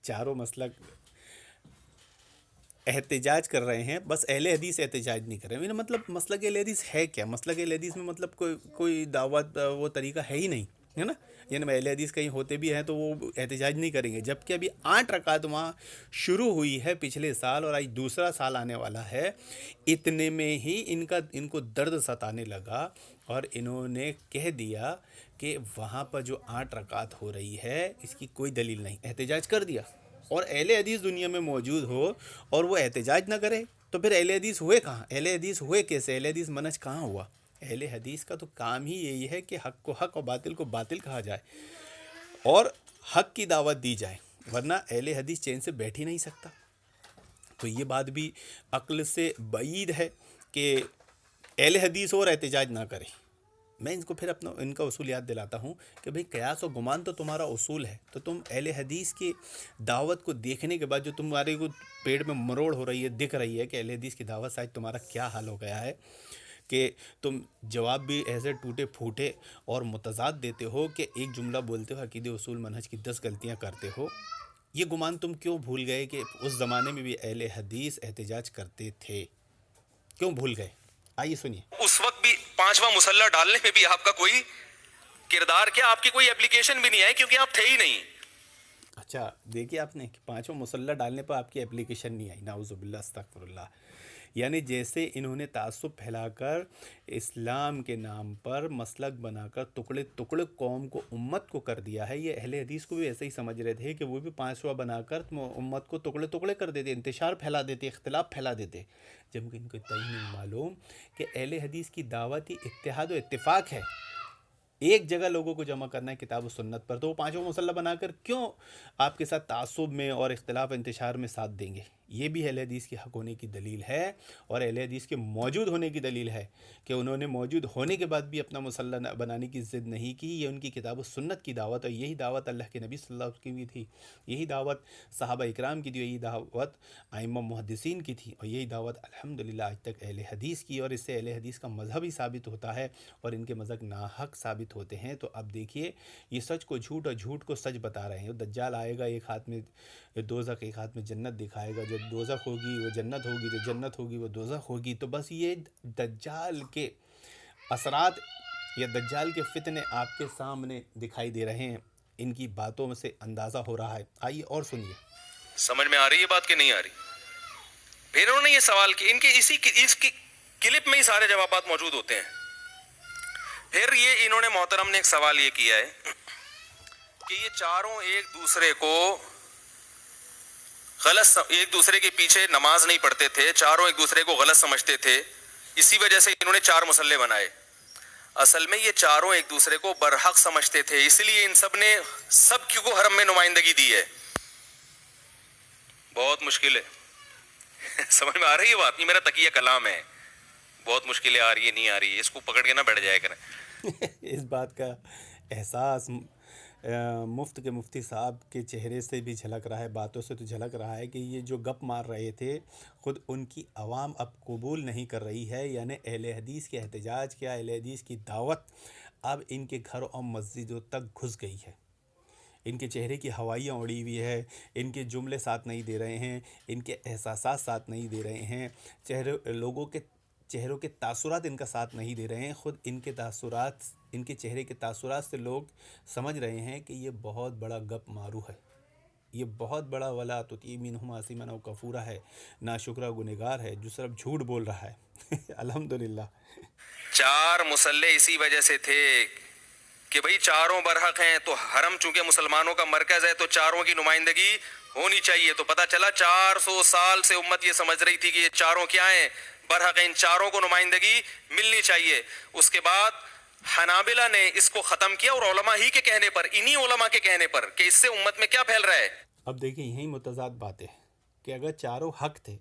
چاروں مسلک احتجاج کر رہے ہیں، بس اہل حدیث احتجاج نہیں کر رہے ہیں. مطلب مسلک اہل حدیث ہے کیا؟ مسلک اہل حدیث میں مطلب کوئی دعوت وہ طریقہ ہے ہی نہیں. ہے نا. یعنی اہل حدیث کہیں ہوتے بھی ہیں تو وہ احتجاج نہیں کریں گے، جبکہ ابھی 8 رکعت وہاں شروع ہوئی ہے پچھلے سال اور آج دوسرا سال آنے والا ہے. اتنے میں ہی ان کو درد ستانے لگا اور انہوں نے کہہ دیا کہ وہاں پر جو 8 رکعت ہو رہی ہے اس کی کوئی دلیل نہیں، احتجاج کر دیا. اور اہل حدیث دنیا میں موجود ہو اور وہ احتجاج نہ کرے تو پھر اہل حدیث ہوئے کہاں؟ اہل حدیث ہوئے کیسے؟ اہل حدیث منہج کہاں ہوا؟ اہل حدیث کا تو کام ہی یہی ہے کہ حق کو حق اور باطل کو باطل کہا جائے اور حق کی دعوت دی جائے، ورنہ اہل حدیث چین سے بیٹھ ہی نہیں سکتا. تو یہ بات بھی عقل سے بعید ہے کہ اہل حدیث اور احتجاج نہ کرے. میں ان کو پھر ان کا اصول یاد دلاتا ہوں کہ بھئی قیاس و گمان تو تمہارا اصول ہے، تو تم اہل حدیث کی دعوت کو دیکھنے کے بعد جو تمہارے کو پیٹ میں مروڑ ہو رہی ہے، دکھ رہی ہے کہ اہل حدیث کی دعوت سے آج تمہارا کیا حال ہو گیا ہے کہ تم جواب بھی ایسے ٹوٹے پھوٹے اور متضاد دیتے ہو کہ ایک جملہ بولتے ہو عقیدے اصول منہج کی 10 غلطیاں کرتے ہو. یہ گمان تم کیوں بھول گئے کہ اس زمانے میں بھی اہل حدیث احتجاج کرتے تھے؟ کیوں بھول گئے؟ آئیے سنیے. اس وقت بھی 5واں مسلح ڈالنے میں بھی آپ کا کوئی کردار کیا، آپ کی کوئی اپلیکیشن بھی نہیں آئی کیونکہ آپ تھے ہی نہیں. اچھا دیکھیے آپ نے کہ 5واں مسلح ڈالنے پر آپ کی اپلیکیشن نہیں آئی، نعوذ باللہ استغفر اللہ. یعنی جیسے انہوں نے تعصب پھیلا کر اسلام کے نام پر مسلک بنا کر ٹکڑے ٹکڑے قوم کو امت کو کر دیا ہے، یہ اہل حدیث کو بھی ایسے ہی سمجھ رہے تھے کہ وہ بھی 5واں بنا کر امت کو ٹکڑے ٹکڑے کر دیتے، انتشار پھیلا دیتے، اختلاف پھیلا دیتے. جبکہ ان کو اتنا ہی نہیں معلوم کہ اہل حدیث کی دعوت ہی اتحاد و اتفاق ہے، ایک جگہ لوگوں کو جمع کرنا ہے کتاب و سنت پر. تو وہ 5واں مسلح بنا کر کیوں آپ کے ساتھ تعصب میں اور اختلاف انتشار میں ساتھ دیں گے؟ یہ بھی اہل حدیث کے حق ہونے کی دلیل ہے اور اہل حدیث کے موجود ہونے کی دلیل ہے کہ انہوں نے موجود ہونے کے بعد بھی اپنا مسلح بنانے کی ضد نہیں کی. یہ ان کی کتاب و سنت کی دعوت، اور یہی دعوت اللہ کے نبی صلی اللہ علیہ وسلم کی بھی تھی، یہی دعوت صحابہ اکرام کی تھی، یہی دعوت ائمہ محدثین کی تھی، اور یہی دعوت الحمدللہ آج تک اہل حدیث کی. اور اس سے اہل حدیث کا مذہب ہی ثابت ہوتا ہے اور ان کے مذہب ناحق ثابت ہوتے ہیں. تو اب دیکھیے یہ سچ کو جھوٹ اور جھوٹ کو سچ بتا رہے ہیں. دجال آئے گا، ایک ہاتھ میں دوزخ ایک ہاتھ میں جنت دکھائے گا، جو دوزخ ہوگی وہ جنت ہوگی، جو جنت ہوگی وہ دوزخ ہوگی. تو بس یہ دجال کے اثرات یا دجال کے فتنے آپ کے سامنے دکھائی دے رہے ہیں، ان کی باتوں میں سے اندازہ ہو رہا ہے. آئیے اور سنیے. سمجھ میں آ رہی ہے بات کہ نہیں آ رہی؟ پھر انہوں نے یہ سوال کیا، ان کے اس کی کلپ میں ہی سارے جوابات موجود ہوتے ہیں. پھر یہ انہوں نے محترم نے ایک سوال یہ کیا ہے کہ یہ چاروں ایک دوسرے کو ایک دوسرے کے پیچھے نماز نہیں پڑھتے تھے، چاروں ایک دوسرے کو غلط سمجھتے تھے، اسی وجہ سے انہوں نے 4 مسلح بنائے. اصل میں یہ چاروں ایک دوسرے کو برحق سمجھتے تھے، اس لیے ان سب نے سب کو حرم میں نمائندگی دی ہے. بہت مشکل ہے. سمجھ میں آ رہی ہے بات؟ یہ میرا تقیہ کلام ہے. بہت مشکلیں آ رہی ہے، نہیں آ رہی ہے، اس کو پکڑ کے نہ بیٹھ جائے کریں. اس بات کا احساس مفت کے مفتی صاحب کے چہرے سے بھی جھلک رہا ہے، باتوں سے تو جھلک رہا ہے کہ یہ جو گپ مار رہے تھے خود ان کی عوام اب قبول نہیں کر رہی ہے. یعنی اہل حدیث کے احتجاج کیا، اہل حدیث کی دعوت اب ان کے گھر اور مسجدوں تک گھس گئی ہے. ان کے چہرے کی ہوائیاں اڑی ہوئی ہے، ان کے جملے ساتھ نہیں دے رہے ہیں، ان کے احساسات ساتھ نہیں دے رہے ہیں، لوگوں کے چہروں کے تاثرات ان کا ساتھ نہیں دے رہے ہیں. خود ان کے تاثرات، ان کے چہرے کے تاثرات سے لوگ سمجھ رہے ہیں کہ یہ بہت بڑا گپ مارو ہے، یہ بہت بڑا ولا تطیع منہم آثما او کفورا ہے، ناشکرہ گنہگار ہے جو صرف جھوٹ بول رہا ہے. الحمدللہ 4 مسلح اسی وجہ سے تھے کہ بھئی چاروں برحق ہیں، تو حرم چونکہ مسلمانوں کا مرکز ہے تو چاروں کی نمائندگی ہونی چاہیے. تو پتہ چلا 400 سال سے امت یہ سمجھ رہی تھی کہ یہ چاروں کیا ہیں؟ برحق ہیں، ان چاروں کو نمائندگی ملنی چاہیے. اس کے بعد حنابلہ نے اس کو ختم کیا، اور علماء ہی کے کہنے پر، انہی علماء کے کہنے پر، کہ اس سے امت میں کیا پھیل رہا ہے. اب دیکھیں یہی متضاد باتیں کہ اگر چاروں حق تھے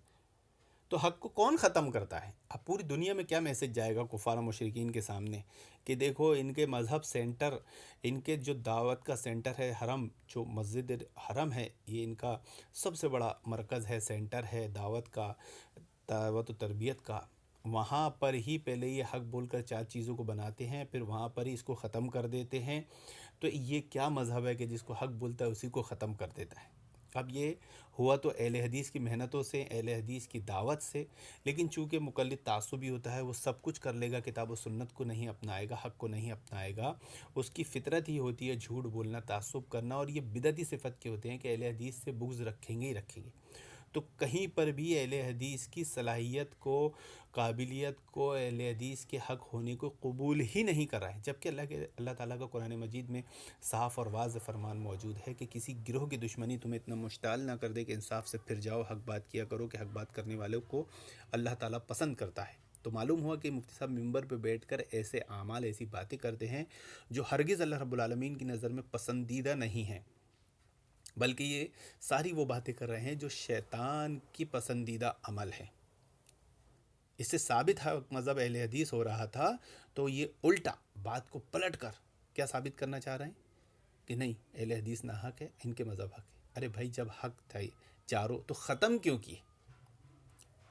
تو حق کو کون ختم کرتا ہے؟ اب پوری دنیا میں کیا میسج جائے گا کفار و مشرکین کے سامنے کہ دیکھو ان کے مذہب سینٹر، ان کے جو دعوت کا سینٹر ہے حرم، جو مسجد حرم ہے، یہ ان کا سب سے بڑا مرکز ہے، سینٹر ہے دعوت کا، دعوت و تربیت کا. وہاں پر ہی پہلے یہ حق بول کر 4 چیزوں کو بناتے ہیں، پھر وہاں پر ہی اس کو ختم کر دیتے ہیں. تو یہ کیا مذہب ہے کہ جس کو حق بولتا ہے اسی کو ختم کر دیتا ہے؟ اب یہ ہوا تو اہل حدیث کی محنتوں سے، اہل حدیث کی دعوت سے، لیکن چونکہ مقلد تعصبی ہوتا ہے، وہ سب کچھ کر لے گا، کتاب و سنت کو نہیں اپنائے گا، حق کو نہیں اپنائے گا. اس کی فطرت ہی ہوتی ہے جھوٹ بولنا، تعصب کرنا، اور یہ بدعتی صفت کے ہوتے ہیں کہ اہل حدیث سے بغض رکھیں گے ہی رکھیں گے. تو کہیں پر بھی اہل حدیث کی صلاحیت کو، قابلیت کو، اہل حدیث کے حق ہونے کو قبول ہی نہیں کر رہا ہے، جبکہ اللہ تعالیٰ کا قرآن مجید میں صاف اور واضح فرمان موجود ہے کہ کسی گروہ کی دشمنی تمہیں اتنا مشتعل نہ کر دے کہ انصاف سے پھر جاؤ، حق بات کیا کرو، کہ حق بات کرنے والوں کو اللہ تعالیٰ پسند کرتا ہے. تو معلوم ہوا کہ مفتی صاحب ممبر پہ بیٹھ کر ایسے اعمال، ایسی باتیں کرتے ہیں جو ہرگز اللہ رب العالمین کی نظر میں پسندیدہ نہیں ہیں، بلکہ یہ ساری وہ باتیں کر رہے ہیں جو شیطان کی پسندیدہ عمل ہے. اس سے ثابت حق مذہب اہل حدیث ہو رہا تھا، تو یہ الٹا بات کو پلٹ کر کیا ثابت کرنا چاہ رہے ہیں کہ نہیں، اہل حدیث نہ حق ہے، ان کے مذہب حق ہے. ارے بھائی، جب حق تھا چاروں تو ختم کیوں کیے؟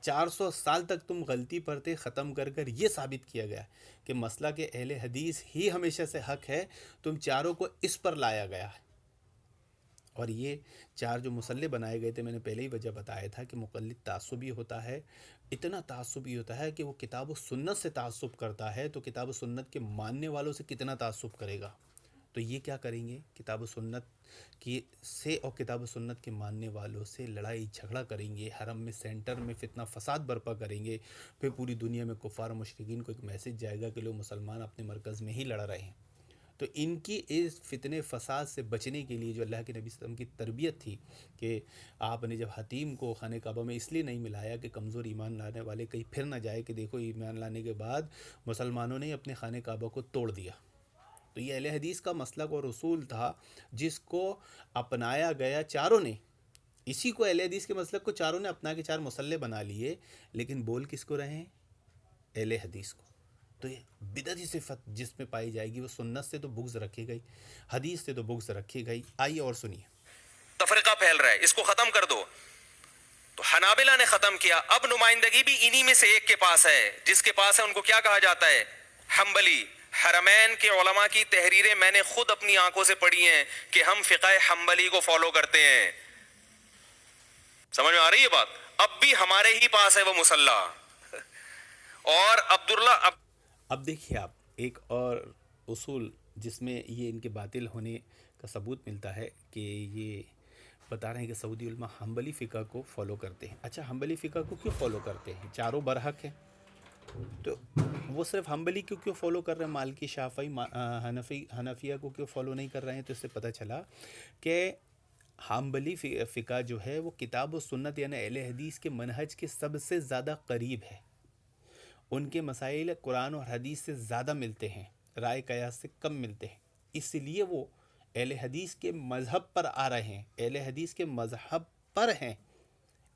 400 سال تک تم غلطی پر تھے، ختم کر کر یہ ثابت کیا گیا کہ مسئلہ کہ اہل حدیث ہی ہمیشہ سے حق ہے، تم چاروں کو اس پر لایا گیا ہے. اور یہ چار جو مسلح بنائے گئے تھے، میں نے پہلے ہی وجہ بتایا تھا کہ مقلد تعصبی ہوتا ہے، اتنا تعصبی ہوتا ہے کہ وہ کتاب و سنت سے تعصب کرتا ہے، تو کتاب و سنت کے ماننے والوں سے کتنا تعصب کرے گا. تو یہ کیا کریں گے؟ کتاب و سنت کی سے اور کتاب و سنت کے ماننے والوں سے لڑائی جھگڑا کریں گے، حرم میں سینٹر میں فتنہ فساد برپا کریں گے. پھر پوری دنیا میں کفار و مشرکین کو ایک میسج جائے گا کہ لوگ مسلمان اپنے مرکز میں ہی لڑ رہے ہیں. تو ان کی اس فتنے فساد سے بچنے کے لیے جو اللہ کے نبی صلی اللہ علیہ وسلم کی تربیت تھی کہ آپ نے جب حتیم کو خانہ کعبہ میں اس لیے نہیں ملایا کہ کمزور ایمان لانے والے کہیں پھر نہ جائے کہ دیکھو ایمان لانے کے بعد مسلمانوں نے اپنے خانہ کعبہ کو توڑ دیا. تو یہ اہل حدیث کا مسلک اور اصول تھا جس کو اپنایا گیا چاروں نے. اسی کو اہل حدیث کے مسلک کو چاروں نے اپنا کے چار مسلح بنا لیے، لیکن بول کس کو رہے ہیں؟ اہل حدیث کو. تو یہ بدعتی صفت جس میں پائی جائے گی، وہ سنت سے تو بغض رکھے گئی، حدیث سے تو بغض رکھے گئی. آئیے اور سنیے. تفرقہ پھیل رہا ہے، اس کو ختم کر دو. تو حنابلہ نے ختم کیا. اب نمائندگی بھی انہی میں سے ایک کے پاس ہے، جس کے پاس ہے ان کو کیا کہا جاتا ہے؟ حنبلی. حرمین کے علماء کی تحریریں میں نے خود اپنی آنکھوں سے پڑھی ہیں کہ ہم فقہ حنبلی کو فالو کرتے ہیں. سمجھ میں آ رہی ہے بات؟ اب بھی ہمارے ہی پاس ہے وہ مسلح. اور عبداللہ اب دیکھیے آپ ایک اور اصول جس میں یہ ان کے باطل ہونے کا ثبوت ملتا ہے کہ یہ بتا رہے ہیں کہ سعودی علماء حنبلی فقہ کو فالو کرتے ہیں. اچھا، حنبلی فقہ کو کیوں فالو کرتے ہیں؟ چاروں برحق ہیں، تو وہ صرف حنبلی کیوں فالو کر رہے ہیں؟ مالکی، شافعی، حنفیہ کو کیوں فالو نہیں کر رہے ہیں؟ تو اس سے پتہ چلا کہ حنبلی فقہ جو ہے وہ کتاب و سنت یعنی اہل حدیث کے منہج کے سب سے زیادہ قریب ہے. ان کے مسائل قرآن اور حدیث سے زیادہ ملتے ہیں، رائے قیاس سے کم ملتے ہیں. اس لیے وہ اہل حدیث کے مذہب پر آ رہے ہیں، اہل حدیث کے مذہب پر ہیں،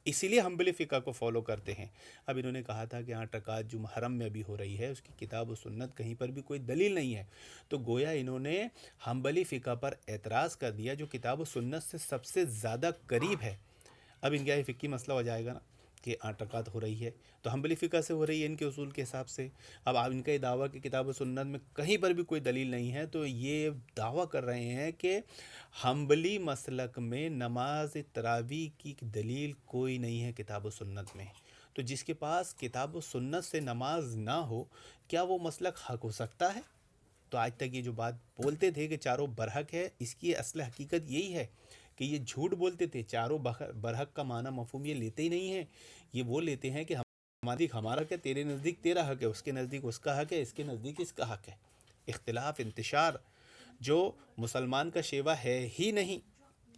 اسی لیے حنبلی فقہ کو فالو کرتے ہیں. اب انہوں نے کہا تھا کہ 8 رکعت جو حرم میں ابھی ہو رہی ہے اس کی کتاب و سنت کہیں پر بھی کوئی دلیل نہیں ہے. تو گویا انہوں نے حنبلی فقہ پر اعتراض کر دیا جو کتاب و سنت سے سب سے زیادہ قریب ہے. اب ان کا یہ فقہی مسئلہ ہو جائے گا نا کہ 8 رکعت ہو رہی ہے تو حنبلی فقہ سے ہو رہی ہے ان کے اصول کے حساب سے. اب آپ ان کا یہ دعویٰ کہ کتاب و سنت میں کہیں پر بھی کوئی دلیل نہیں ہے، تو یہ دعویٰ کر رہے ہیں کہ حنبلی مسلک میں نماز تراویح کی دلیل کوئی نہیں ہے کتاب و سنت میں. تو جس کے پاس کتاب و سنت سے نماز نہ ہو، کیا وہ مسلک حق ہو سکتا ہے؟ تو آج تک یہ جو بات بولتے تھے کہ چاروں برحق ہے، اس کی اصل حقیقت یہی ہے کہ یہ جھوٹ بولتے تھے. چاروں برحق کا معنی مفہوم یہ لیتے ہی نہیں ہیں. یہ وہ لیتے ہیں کہ ہمارا حق ہے، تیرے نزدیک تیرا حق ہے، اس کے نزدیک اس کا حق ہے، اس کے نزدیک اس کا حق ہے. اختلاف، انتشار جو مسلمان کا شیوہ ہے ہی نہیں،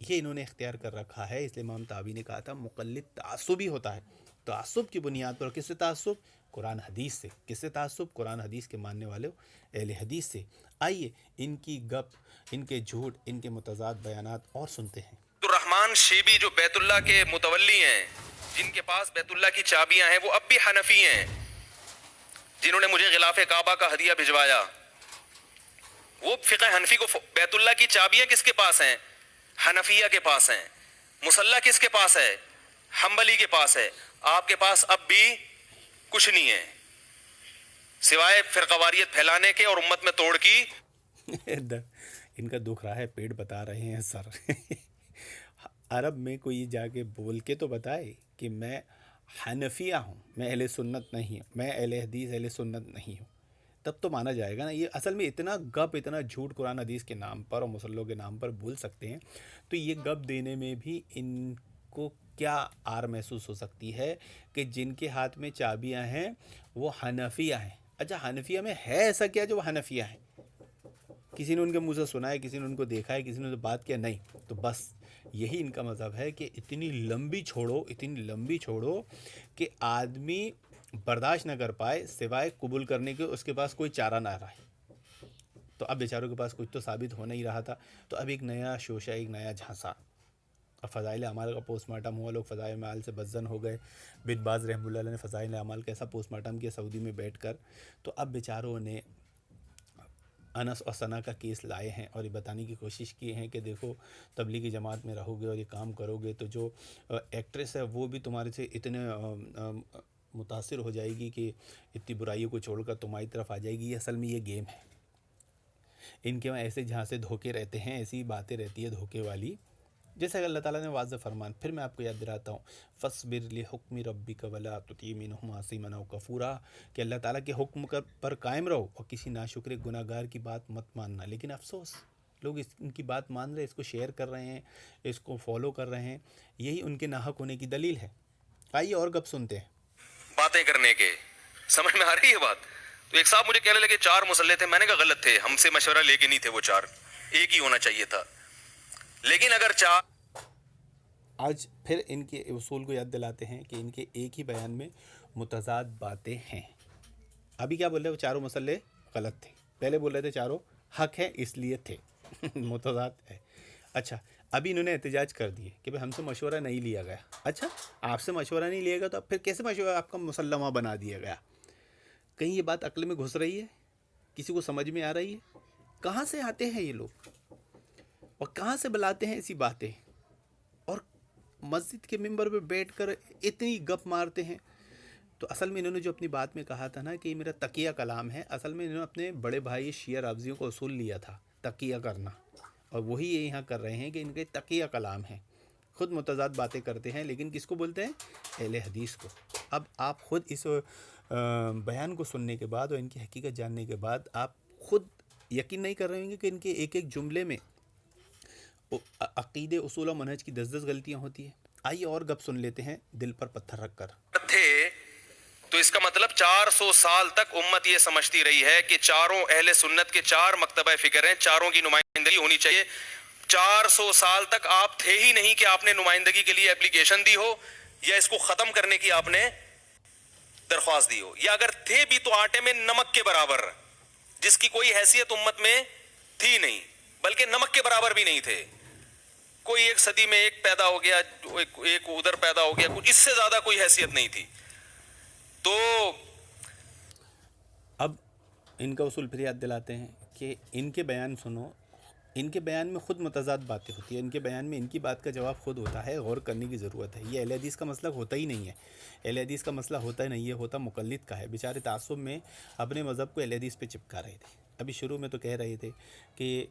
یہ انہوں نے اختیار کر رکھا ہے. اس لیے امام طحاوی نے کہا تھا مقلد تعصبی ہوتا ہے. تعصب کی بنیاد پر کس سے تعصب؟ قرآن حدیث سے. کس سے تعصب؟ قرآن حدیث کے ماننے والے اہل حدیث سے. آئیے ان کی گپ، ان کے جھوٹ، ان کے متضاد بیانات اور سنتے ہیں. الرحمن شیبی جو بیت اللہ کے متولی ہیں، جن کے پاس بیت اللہ کی چابیاں ہیں، وہ اب بھی حنفی ہیں، جنہوں نے مجھے غلاف کعبہ کا ہدیہ بھجوایا. وہ فقہ حنفی کو بیت اللہ کی چابیاں کس کے پاس ہیں؟ حنفیہ کے پاس ہیں. مسلح کس کے پاس ہے؟ حنبلی کے پاس ہے. آپ کے پاس اب بھی کچھ نہیں ہے سوائے فرقواریت پھیلانے کے اور امت میں توڑ کی. ان کا دکھ رہا ہے، پیٹ بتا رہے ہیں سر. عرب میں کوئی جا کے بول کے تو بتائے کہ میں حنفیہ ہوں، میں اہل سنت نہیں ہوں، میں اہل حدیث اہل سنت نہیں ہوں، تب تو مانا جائے گا نا۔ یہ اصل میں اتنا گپ، اتنا جھوٹ قرآن حدیث کے نام پر اور مسلوں کے نام پر بول سکتے ہیں، تو یہ گپ دینے میں بھی ان کو کیا آر محسوس ہو سکتی ہے کہ جن کے ہاتھ میں چابیاں ہیں وہ حنفیہ ہیں۔ اچھا، حنفیہ میں ہے ایسا کیا جو وہ حنفیہ ہیں؟ کسی نے ان کے منہ سے سنا ہے، کسی نے ان کو دیکھا ہے، کسی نے بات کیا؟ نہیں۔ تو بس یہی ان کا مذہب ہے کہ اتنی لمبی چھوڑو، اتنی لمبی چھوڑو کہ آدمی برداشت نہ کر پائے، سوائے قبول کرنے کے اس کے پاس کوئی چارہ نہ رہے۔ تو اب بیچاروں کے پاس کچھ تو ثابت ہونا ہی رہا تھا، تو اب ایک نیا شوشہ، ایک نیا جھانسا۔ اب فضائل اعمال کا پوسٹ مارٹم ہوا، لوگ فضائل اعمال سے بدزن ہو گئے۔ بن باز رحمہ اللہ علیہ نے فضائل اعمال کا ایسا پوسٹ مارٹم کیا سعودی میں بیٹھ کر، تو اب بیچاروں نے انس اور ثنا کا کیس لائے ہیں اور یہ بتانے کی کوشش کی ہیں کہ دیکھو، تبلیغی جماعت میں رہو گے اور یہ کام کرو گے تو جو ایکٹریس ہے وہ بھی تمہارے سے اتنے متاثر ہو جائے گی کہ اتنی برائیوں کو چھوڑ کر تمہاری طرف آ جائے گی۔ یہ اصل میں یہ گیم ہے، ان کے وہاں ایسے جھانسے دھوکے رہتے ہیں، ایسی باتیں رہتی ہے دھوکے والی، جیسا کہ اللہ تعالیٰ نے واضح فرمان۔ پھر میں آپ کو یاد دلاتا ہوں، فَاصْبِرْ لِحُکْمِ رَبِّکَ وَلَا تُطِعْ مِنْہُمْ عَاصِمًا أَوْ كَفُورًا، کہ اللہ تعالیٰ کے حکم پر قائم رہو اور کسی ناشکر گناہ گار کی بات مت ماننا۔ لیکن افسوس، لوگ ان کی بات مان رہے ہیں، اس کو شیئر کر رہے ہیں، اس کو فالو کر رہے ہیں، یہی ان کے ناحق ہونے کی دلیل ہے۔ آئیے اور گپ سنتے ہیں۔ باتیں کرنے کے سمجھ میں آ رہی ہے بات؟ تو ایک صاحب مجھے کہنے لگے 4 مسلح تھے، میں نے کہا غلط تھے، ہم سے مشورہ لے کے نہیں تھے وہ 4، ایک ہی ہونا چاہیے تھا۔ لیکن اگر 4 آج پھر ان کے اصول کو یاد دلاتے ہیں کہ ان کے ایک ہی بیان میں متضاد باتیں ہیں۔ ابھی کیا بول رہے ہیں؟ وہ چاروں مسئلے غلط تھے، پہلے بول رہے تھے چاروں حق ہے اس لیے تھے، متضاد ہے۔ اچھا، ابھی انہوں نے احتجاج کر دیے کہ بھئی ہم سے مشورہ نہیں لیا گیا۔ اچھا، آپ سے مشورہ نہیں لیا گیا تو اب پھر کیسے مشورہ آپ کا مسلمہ بنا دیا گیا؟ کہیں یہ بات عقل میں گھس رہی ہے؟ کسی کو سمجھ میں آ رہی ہے؟ کہاں سے آتے ہیں یہ لوگ اور کہاں سے بلاتے ہیں ایسی باتیں، اور مسجد کے ممبر پہ بیٹھ کر اتنی گپ مارتے ہیں؟ تو اصل میں انہوں نے جو اپنی بات میں کہا تھا نا کہ یہ میرا تقیہ کلام ہے، اصل میں انہوں نے اپنے بڑے بھائی شیعہ رافضیوں کو اصول لیا تھا تقیہ کرنا، اور وہی یہ یہاں کر رہے ہیں کہ ان کے تقیہ کلام ہے، خود متضاد باتیں کرتے ہیں، لیکن کس کو بولتے ہیں؟ اہل حدیث کو۔ اب آپ خود اس بیان کو سننے کے بعد اور ان کی حقیقت جاننے کے بعد آپ خود یقین نہیں کر رہے ہوں گے کہ ان کے ایک ایک جملے میں عقیدے، اصول و منہج کی 10 غلطیاں ہوتی ہیں۔ آئیے اور گپ سن لیتے ہیں دل پر پتھر رکھ کر۔ تھے تو اس کا مطلب 400 سال تک امت یہ سمجھتی رہی ہے کہ چاروں اہل سنت کے 4 مکتبہ فکر ہیں، چاروں کی نمائندگی ہونی چاہیے۔ 400 سال تک آپ تھے ہی نہیں کہ آپ نے نمائندگی کے لیے اپلیکیشن دی ہو یا اس کو ختم کرنے کی آپ نے درخواست دی ہو، یا اگر تھے بھی تو آٹے میں نمک کے برابر، جس کی کوئی حیثیت امت میں تھی نہیں، بلکہ نمک کے برابر بھی نہیں تھے۔ کوئی ایک صدی میں ایک پیدا ہو گیا، ایک ادھر پیدا ہو گیا، کچھ اس سے زیادہ کوئی حیثیت نہیں تھی۔ تو اب ان کا اصول پھر یاد دلاتے ہیں کہ ان کے بیان سنو، ان کے بیان میں خود متضاد باتیں ہوتی ہیں، ان کے بیان میں ان کی بات کا جواب خود ہوتا ہے، غور کرنے کی ضرورت ہے۔ یہ اہل حدیث کا مسئلہ ہوتا ہی نہیں ہے، اہل حدیث کا مسئلہ ہوتا ہی نہیں ہے، ہوتا مقلد کا ہے۔ بیچارے تعصب میں اپنے مذہب کو اہل حدیث پہ چپکا رہے تھے۔ ابھی شروع میں تو کہہ رہے تھے کہ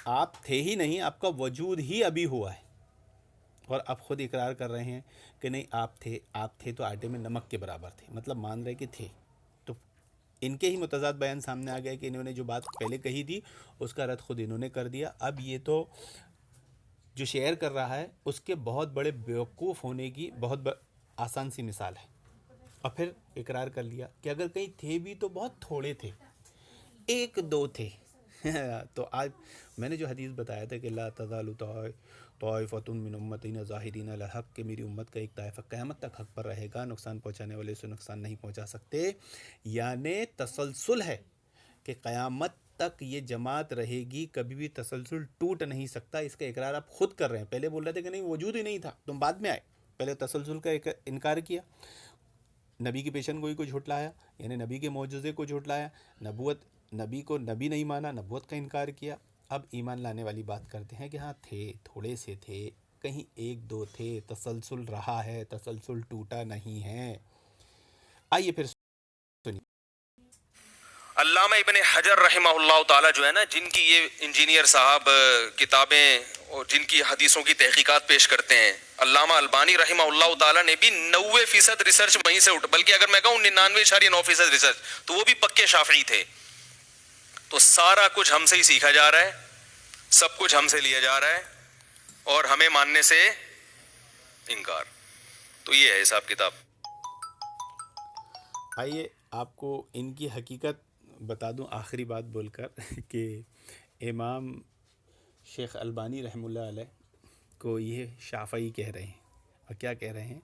آپ تھے ہی نہیں، آپ کا وجود ہی ابھی ہوا ہے، اور اب خود اقرار کر رہے ہیں کہ نہیں آپ تھے تو آٹے میں نمک کے برابر تھے، مطلب مان رہے کہ تھے۔ تو ان کے ہی متضاد بیان سامنے آ گیا کہ انہوں نے جو بات پہلے کہی تھی اس کا رد خود انہوں نے کر دیا۔ اب یہ تو جو شیئر کر رہا ہے اس کے بہت بڑے بیوقوف ہونے کی بہت آسان سی مثال ہے، اور پھر اقرار کر لیا کہ اگر کہیں تھے بھی تو بہت تھوڑے تھے، 1 2 تھے۔ تو آج میں نے جو حدیث بتایا تھا کہ لا تزال طائفۃ من امتی ظاہرین علی الحق، کہ میری امت کا ایک طائفہ قیامت تک حق پر رہے گا، نقصان پہنچانے والے سے نقصان نہیں پہنچا سکتے، یعنی تسلسل ہے کہ قیامت تک یہ جماعت رہے گی، کبھی بھی تسلسل ٹوٹ نہیں سکتا۔ اس کا اقرار آپ خود کر رہے ہیں، پہلے بول رہے تھے کہ نہیں وجود ہی نہیں تھا، تم بعد میں آئے، پہلے تسلسل کا انکار کیا، نبی کی پیشن گوئی کو جھٹلایا، یعنی نبی کے معجزے کو جھٹلایا، نبی کو نبی نہیں مانا، نبوت کا انکار کیا۔ اب ایمان لانے والی بات کرتے ہیں کہ ہاں تھے، تھوڑے سے تھے، کہیں 1 2 تھے، تسلسل رہا ہے، تسلسل ٹوٹا نہیں ہے۔ آئیے پھر سنیے۔ علامہ ابن حجر رحمہ اللہ تعالیٰ جو ہے نا، جن کی یہ انجینئر صاحب کتابیں اور جن کی حدیثوں کی تحقیقات پیش کرتے ہیں، علامہ البانی رحمہ اللہ تعالیٰ نے بھی 90% ریسرچ وہیں سے بلکہ اگر میں کہوں 99.9% ریسرچ، تو وہ بھی پکے شافعی تھے. تو سارا کچھ ہم سے ہی سیکھا جا رہا ہے، سب کچھ ہم سے لیا جا رہا ہے اور ہمیں ماننے سے انکار. تو یہ ہے حساب کتاب. آئیے آپ کو ان کی حقیقت بتا دوں آخری بات بول کر کہ امام شیخ البانی رحمہ اللہ علیہ کو یہ شافعی کہہ رہے ہیں. اور کیا کہہ رہے ہیں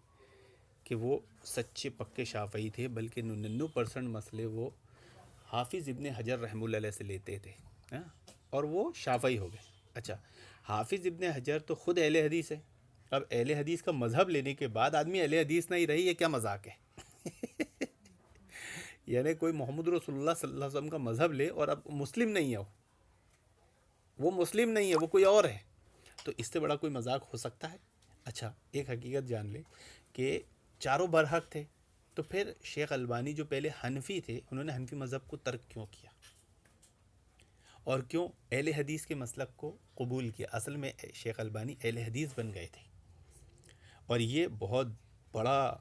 کہ وہ سچے پکے شافعی تھے، بلکہ 99% مسئلے وہ حافظ ابن حجر رحمہ اللہ علیہ سے لیتے تھے اور وہ شافعی ہو گئے. اچھا، حافظ ابن حجر تو خود اہل حدیث ہے. اب اہل حدیث کا مذہب لینے کے بعد آدمی اہل حدیث نہیں رہی، یہ کیا مذاق ہے؟ یعنی کوئی محمد رسول اللہ صلی اللہ علیہ وسلم کا مذہب لے اور اب مسلم نہیں ہے، وہ مسلم نہیں ہے، وہ کوئی اور ہے. تو اس سے بڑا کوئی مذاق ہو سکتا ہے؟ اچھا، ایک حقیقت جان لے کہ چاروں برحق تھے، تو پھر شیخ البانی جو پہلے حنفی تھے، انہوں نے حنفی مذہب کو ترک کیوں کیا اور کیوں اہل حدیث کے مسلک کو قبول کیا؟ اصل میں شیخ البانی اہل حدیث بن گئے تھے اور یہ بہت بڑا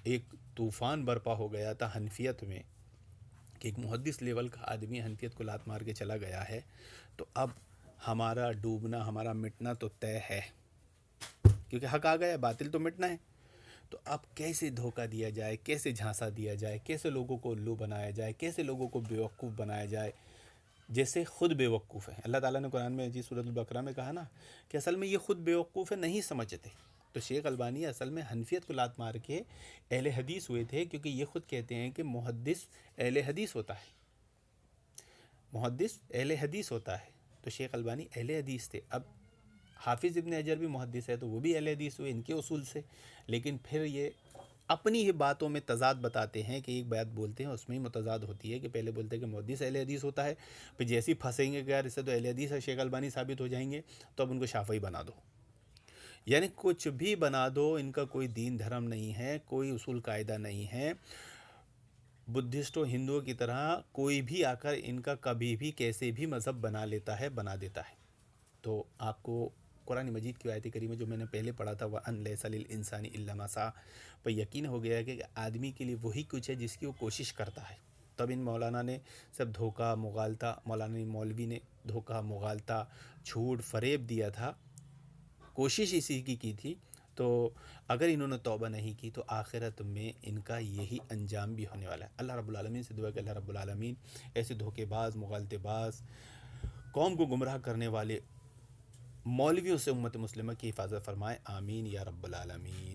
ایک طوفان برپا ہو گیا تھا حنفیت میں کہ ایک محدث لیول کا آدمی حنفیت کو لات مار کے چلا گیا ہے. تو اب ہمارا ڈوبنا، ہمارا مٹنا تو طے ہے، کیونکہ حق آ گیا، باطل تو مٹنا ہے. تو اب کیسے دھوکہ دیا جائے، کیسے جھانسا دیا جائے، کیسے لوگوں کو الو بنایا جائے، کیسے لوگوں کو بیوقوف بنایا جائے جیسے خود بیوقوف ہیں. اللہ تعالیٰ نے قرآن میں سورۃ البقرہ میں کہا نا کہ اصل میں یہ خود بیوقوف ہے، نہیں سمجھتے. تو شیخ البانی اصل میں حنفیت کو لات مار کے اہل حدیث ہوئے تھے، کیونکہ یہ خود کہتے ہیں کہ محدث اہل حدیث ہوتا ہے، محدث اہل حدیث ہوتا ہے. تو شیخ البانی اہل حدیث تھے. اب حافظ ابن حجر بھی محدث ہے تو وہ بھی اہل حدیث ہوئے ان کے اصول سے. لیکن پھر یہ اپنی ہی باتوں میں تضاد بتاتے ہیں کہ ایک بات بولتے ہیں اس میں ہی متضاد ہوتی ہے کہ پہلے بولتے ہیں کہ محدث اہل حدیث ہوتا ہے، پھر جیسے ہی پھنسیں گے کہ یار اس سے تو اہل حدیث ہے شیخ البانی ثابت ہو جائیں گے تو اب ان کو شافعی بنا دو. یعنی کچھ بھی بنا دو، ان کا کوئی دین دھرم نہیں ہے، کوئی اصول قاعدہ نہیں ہے. بدھسٹوں ہندوؤں کی طرح کوئی بھی آ کر ان کا کبھی بھی کیسے بھی مذہب بنا لیتا ہے، بنا دیتا ہے. تو آپ کو قرآن مجید کی آیت کریمہ جو میں نے پہلے پڑھا تھا وَأَن لَيْسَ لِلْإِنسَانِ إِلَّا مَا سَعَىٰ، پر یقین ہو گیا کہ آدمی کے لیے وہی کچھ ہے جس کی وہ کوشش کرتا ہے. تب ان مولانا نے سب دھوکہ مغالطہ، مولانا مولوی نے دھوکہ مغالطہ جھوٹ فریب دیا تھا، کوشش اسی کی تھی. تو اگر انہوں نے توبہ نہیں کی تو آخرت میں ان کا یہی انجام بھی ہونے والا ہے. اللہ رب العالمین سے دعا کہ اللہ رب العالمین ایسے دھوکے باز، مغالطے باز، قوم کو گمراہ کرنے والے مولویوں سے امت مسلمہ کی حفاظت فرمائے. آمین یا رب العالمین.